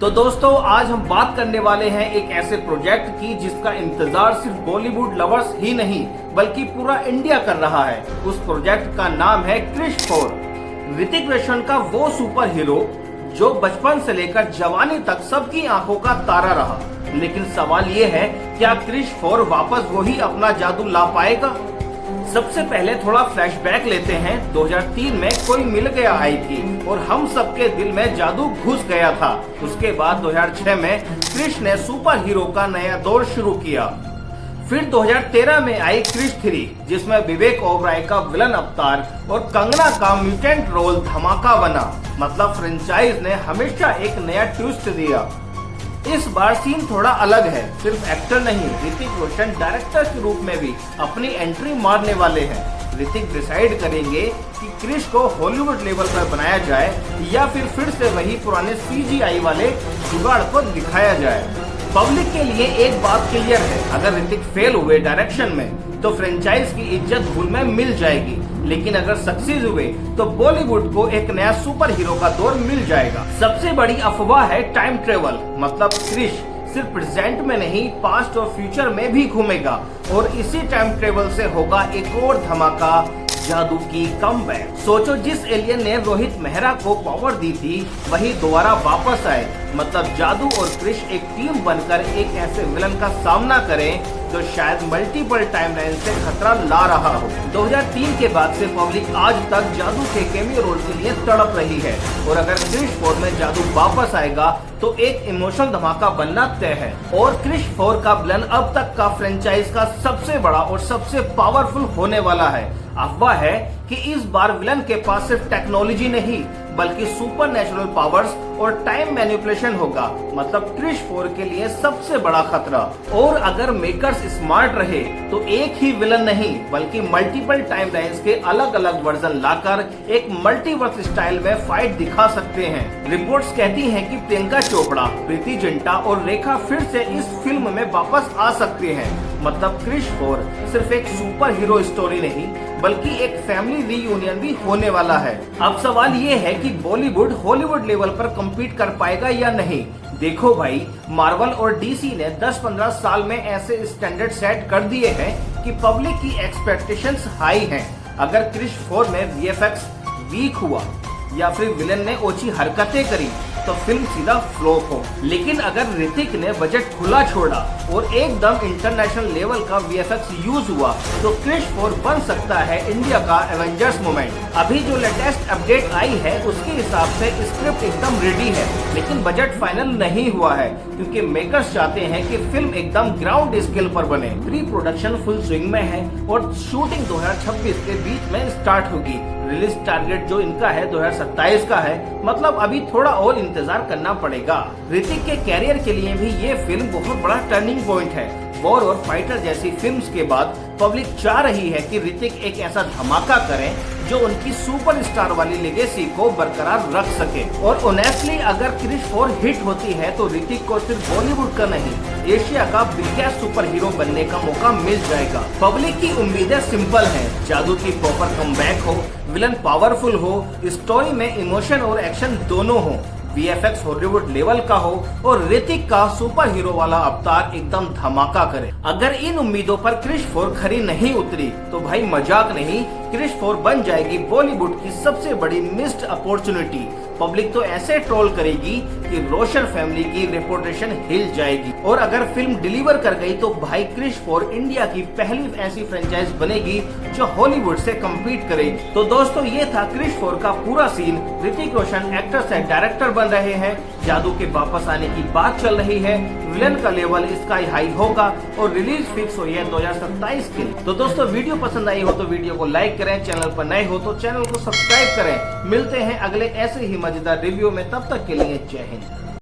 तो दोस्तों आज हम बात करने वाले हैं एक ऐसे प्रोजेक्ट की जिसका इंतजार सिर्फ बॉलीवुड लवर्स ही नहीं बल्कि पूरा इंडिया कर रहा है। उस प्रोजेक्ट का नाम है क्रिश 4। ऋतिक रोशन का वो सुपर हीरो जो बचपन से लेकर जवानी तक सबकी आंखों का तारा रहा। लेकिन सवाल ये है, क्या क्रिश 4 वापस वही अपना जादू ला पाएगा? सबसे पहले थोड़ा फ्लैशबैक लेते हैं। 2003 में कोई मिल गया आई थी और हम सबके दिल में जादू घुस गया था। उसके बाद 2006 में क्रिश ने सुपर हीरो का नया दौर शुरू किया। फिर 2013 में आई क्रिश 3 जिसमें विवेक ओबराय का विलन अवतार और कंगना का म्यूटेंट रोल धमाका बना। मतलब फ्रेंचाइज ने हमेशा एक नया ट्विस्ट दिया। इस बार सीन थोड़ा अलग है। सिर्फ एक्टर नहीं, ऋतिक रोशन डायरेक्टर के रूप में भी अपनी एंट्री मारने वाले हैं। ऋतिक डिसाइड करेंगे कि क्रिश को हॉलीवुड लेवल पर बनाया जाए या फिर से वही पुराने CGI वाले जुगाड़ को दिखाया जाए। पब्लिक के लिए एक बात क्लियर है, अगर ऋतिक फेल हुए डायरेक्शन में तो फ्रेंचाइज की इज्जत धूल में मिल जाएगी। लेकिन अगर सक्सेस हुए तो बॉलीवुड को एक नया सुपर हीरो का दौर मिल जाएगा। सबसे बड़ी अफवाह है टाइम ट्रेवल। मतलब क्रिश सिर्फ प्रेजेंट में नहीं, पास्ट और फ्यूचर में भी घूमेगा और इसी टाइम ट्रेवल से होगा एक और धमाका, जादू की कमबैक। सोचो, जिस एलियन ने रोहित मेहरा को पावर दी थी वही दोबारा वापस आए। मतलब जादू और क्रिश एक टीम बनकर एक ऐसे विलन का सामना करें जो शायद मल्टीपल टाइमलाइन से खतरा ला रहा हो। 2003 के बाद से पब्लिक आज तक जादू के कैमियो रोल के लिए तड़प रही है और अगर क्रिश 4 में जादू वापस आएगा तो एक इमोशनल धमाका बनना तय है। और क्रिश 4 का विलन अब तक का फ्रेंचाइज का सबसे बड़ा और सबसे पावरफुल होने वाला है। अफवाह है कि इस बार विलन के पास सिर्फ टेक्नोलॉजी नहीं बल्कि सुपर नेचुरल पावर्स और टाइम मैनिपुलेशन होगा। मतलब क्रिश 4 के लिए सबसे बड़ा खतरा। और अगर मेकर्स स्मार्ट रहे तो एक ही विलन नहीं बल्कि मल्टीपल टाइमलाइंस के अलग अलग वर्जन लाकर एक मल्टीवर्स स्टाइल में फाइट दिखा सकते हैं। रिपोर्ट्स कहती हैं कि प्रियंका चोपड़ा, प्रीति जिंटा और रेखा फिर से इस फिल्म में वापस आ सकते हैं। मतलब क्रिश 4 सिर्फ एक सुपर हीरो स्टोरी नहीं बल्कि एक फैमिली रीयूनियन भी होने वाला है। अब सवाल ये है कि बॉलीवुड हॉलीवुड लेवल पर कम्पीट कर पाएगा या नहीं। देखो भाई, मार्वल और DC ने 10-15 साल में ऐसे स्टैंडर्ड सेट कर दिए हैं कि पब्लिक की एक्सपेक्टेशंस हाई हैं। अगर क्रिश 4 में VFX वीक हुआ या फिर विलन ने ओछी हरकतें करी तो फिल्म सीधा फ्लॉप हो। लेकिन अगर ऋतिक ने बजट खुला छोड़ा और एकदम इंटरनेशनल लेवल का VFX यूज हुआ तो क्रिश 4 बन सकता है इंडिया का एवेंजर्स मोमेंट। अभी जो लेटेस्ट अपडेट आई है उसके हिसाब से स्क्रिप्ट एकदम रेडी है लेकिन बजट फाइनल नहीं हुआ है क्योंकि मेकर्स चाहते हैं कि फिल्म एकदम ग्राउंड स्केल पर बने। प्री प्रोडक्शन फुल स्विंग में है और शूटिंग 2026 के बीच में स्टार्ट होगी। रिलीज टारगेट जो इनका है 2027 का है। मतलब अभी थोड़ा और इंतजार करना पड़ेगा। ऋतिक के कैरियर के लिए भी ये फिल्म बहुत बड़ा टर्निंग पॉइंट है। वॉर और फाइटर जैसी फिल्म्स के बाद पब्लिक चाह रही है कि ऋतिक एक ऐसा धमाका करें जो उनकी सुपरस्टार वाली लेगेसी को बरकरार रख सके। और ऑनेस्टली अगर क्रिश 4 हिट होती है तो ऋतिक को सिर्फ बॉलीवुड का नहीं, एशिया का बिगेस्ट सुपर हीरो बनने का मौका मिल जाएगा। पब्लिक की उम्मीदें सिंपल हैं, जादू की प्रॉपर कमबैक हो, विलन पावरफुल हो, स्टोरी में इमोशन और एक्शन दोनों हो, VFX हॉलीवुड लेवल का हो और ऋतिक का सुपर हीरो वाला अवतार एकदम धमाका करे। अगर इन उम्मीदों पर क्रिश 4 खरी नहीं उतरी तो भाई मजाक नहीं, क्रिश 4 बन जाएगी बॉलीवुड की सबसे बड़ी मिस्ड अपॉर्चुनिटी। पब्लिक तो ऐसे ट्रोल करेगी कि रोशन फैमिली की रेपुटेशन हिल जाएगी। और अगर फिल्म डिलीवर कर गई तो भाई क्रिश 4 इंडिया की पहली ऐसी फ्रेंचाइज बनेगी जो हॉलीवुड से कम्पीट करेगी। तो दोस्तों ये था क्रिश 4 का पूरा सीन। ऋतिक रोशन एक्टर से डायरेक्टर बन रहे हैं, जादू के वापस आने की बात चल रही है, विलन का लेवल स्काई हाई होगा और रिलीज फिक्स हुई है 2027 के लिए। तो दोस्तों वीडियो पसंद आई हो तो वीडियो को लाइक करें, चैनल पर नए हो तो चैनल को सब्सक्राइब करें। मिलते हैं अगले ऐसे ही मजेदार रिव्यू में, तब तक के लिए जय हिंद।